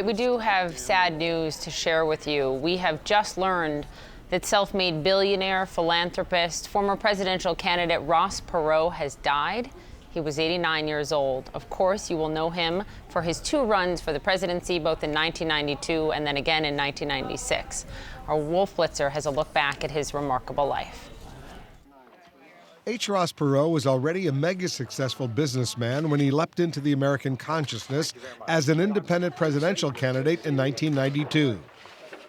We do have sad news to share with you. We have just learned that self-made billionaire, philanthropist, former presidential candidate Ross Perot has died. He was 89 years old. Of course, you will know him for his 2 runs for the presidency, both in 1992 and then again in 1996. Our Wolf Blitzer has a look back at his remarkable life. H. Ross Perot was already a mega-successful businessman when he leapt into the American consciousness as an independent presidential candidate in 1992.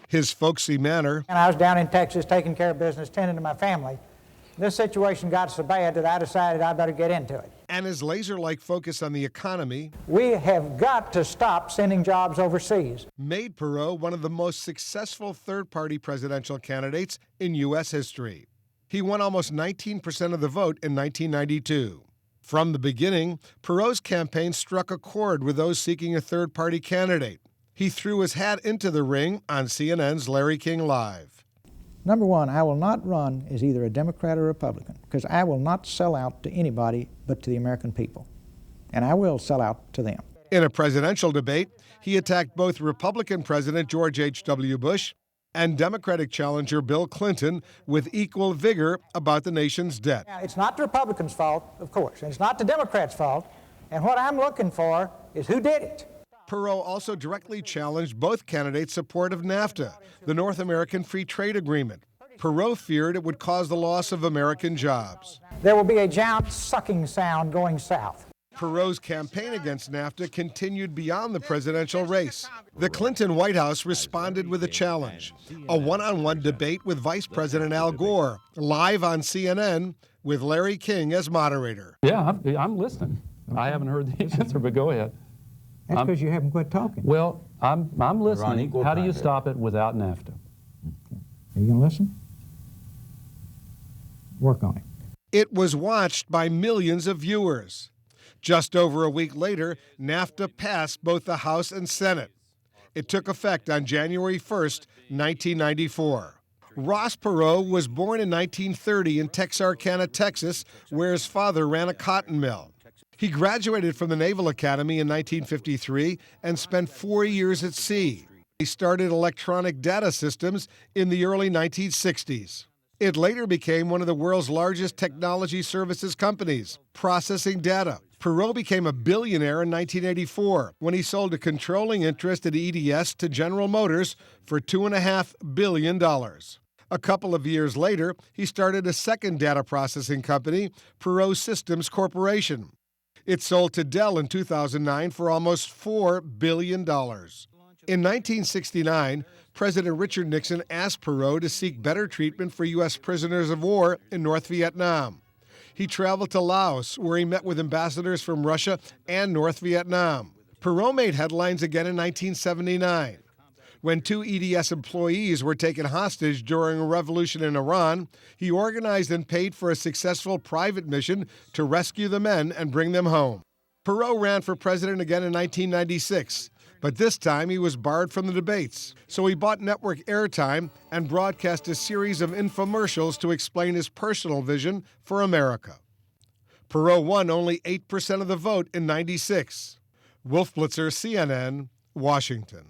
His folksy manner, and I was down in Texas taking care of business, tending to my family. This situation got so bad that I decided I better get into it. And his laser-like focus on the economy, we have got to stop sending jobs overseas, made Perot one of the most successful third-party presidential candidates in U.S. history. He won almost 19% of the vote in 1992. From the beginning, Perot's campaign struck a chord with those seeking a third-party candidate. He threw his hat into the ring on CNN's Larry King Live. Number one, I will not run as either a Democrat or Republican because I will not sell out to anybody but to the American people. And I will sell out to them. In a presidential debate, he attacked both Republican President George H.W. Bush and Democratic challenger Bill Clinton with equal vigor about the nation's debt. Now, it's not the Republicans' fault, of course, and it's not the Democrats' fault. And what I'm looking for is who did it. Perot also directly challenged both candidates' support of NAFTA, the North American Free Trade Agreement. Perot feared it would cause the loss of American jobs. There will be a giant sucking sound going south. Perot's campaign against NAFTA continued beyond the presidential race. The Clinton White House responded with a challenge, a one-on-one debate with Vice President Al Gore, live on CNN with Larry King as moderator. Yeah, I'm listening. I haven't heard the answer, but go ahead. That's because you haven't quit talking. Well, I'm listening. How do you stop it without NAFTA? Are you going to listen? Work on it. It was watched by millions of viewers. Just over a week later, NAFTA passed both the House and Senate. It took effect on January 1st, 1994. Ross Perot was born in 1930 in Texarkana, Texas, where his father ran a cotton mill. He graduated from the Naval Academy in 1953 and spent 4 years at sea. He started electronic data systems in the early 1960s. It later became one of the world's largest technology services companies, processing data. Perot became a billionaire in 1984 when he sold a controlling interest in EDS to General Motors for $2.5 billion. A couple of years later, he started a second data processing company, Perot Systems Corporation. It sold to Dell in 2009 for almost $4 billion. In 1969, President Richard Nixon asked Perot to seek better treatment for U.S. prisoners of war in North Vietnam. He traveled to Laos, where he met with ambassadors from Russia and North Vietnam. Perot made headlines again in 1979. When 2 EDS employees were taken hostage during a revolution in Iran, he organized and paid for a successful private mission to rescue the men and bring them home. Perot ran for president again in 1996, but this time he was barred from the debates. So he bought network airtime and broadcast a series of infomercials to explain his personal vision for America. Perot won only 8% of the vote in '96. Wolf Blitzer, CNN, Washington.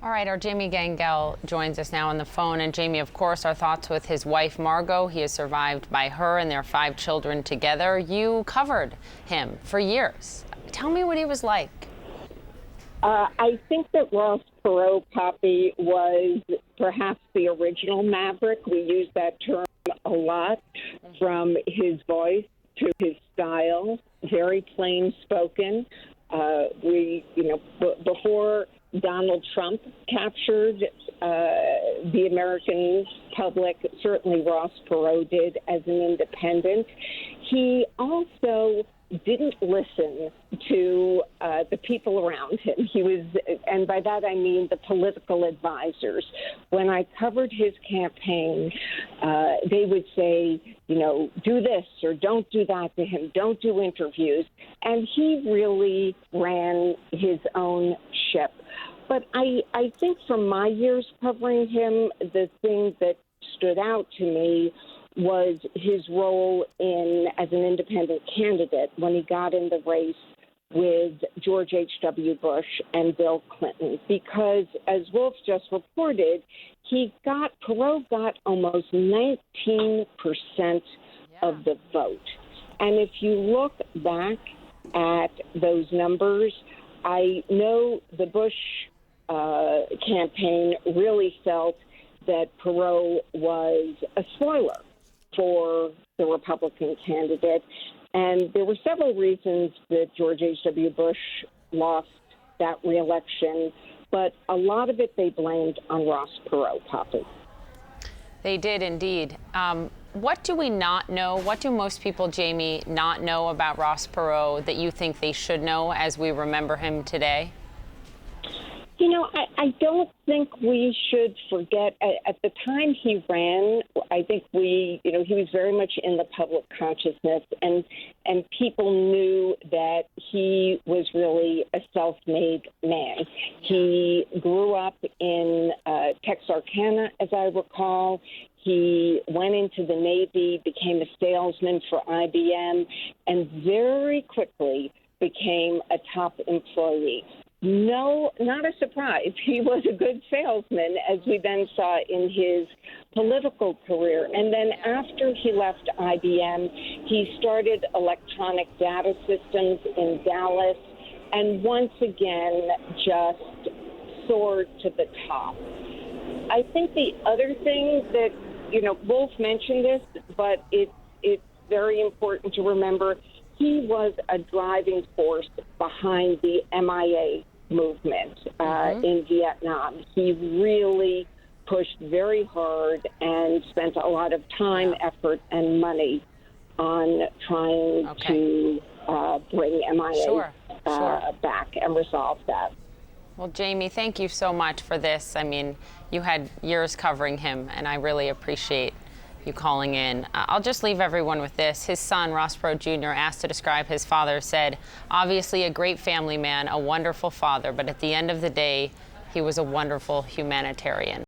All right, our Jamie Gangel joins us now on the phone. And Jamie, of course, our thoughts with his wife, Margot. He is survived by her and their 5 children together. You covered him for years. Tell me what he was like. I think that Ross Perot, Poppy, was perhaps the original Maverick. We use that term a lot, from his voice to his style, very plain spoken. Before Donald Trump captured the American public, certainly Ross Perot did as an independent. He also didn't listen to the people around him. He was, and by that I mean the political advisors. When I covered his campaign, they would say, do this or don't do that to him, don't do interviews. And he really ran his own ship. But I think from my years covering him, the thing that stood out to me was his role as an independent candidate when he got in the race with George H.W. Bush and Bill Clinton because, as Wolf just reported, Perot got almost 19% of the vote. And if you look back at those numbers, I know the Bush campaign really felt that Perot was a spoiler for the Republican candidate. And there were several reasons that George H.W. Bush lost that reelection, but a lot of it they blamed on Ross Perot, Poppy. They did indeed. What do we not know? What do most people, Jamie, not know about Ross Perot that you think they should know as we remember him today? You know, I don't think we should forget. At the time he ran, I think he was very much in the public consciousness, and people knew that he was really a self-made man. He grew up in Texarkana, as I recall. He went into the Navy, became a salesman for IBM, and very quickly became a top employee. No, not a surprise. He was a good salesman, as we then saw in his political career. And then after he left IBM, he started Electronic Data Systems in Dallas, and once again just soared to the top. I think the other thing that, Wolf mentioned this, but it's very important to remember, he was a driving force behind the MIA movement in Vietnam. He really pushed very hard and spent a lot of time, effort, and money on trying to bring MIA back and resolve that. Well, Jamie, thank you so much for this. I mean, you had years covering him, and I really appreciate you calling in. I'll just leave everyone with this. His son, Ross Perot Jr., asked to describe his father, said, obviously a great family man, a wonderful father, but at the end of the day, he was a wonderful humanitarian.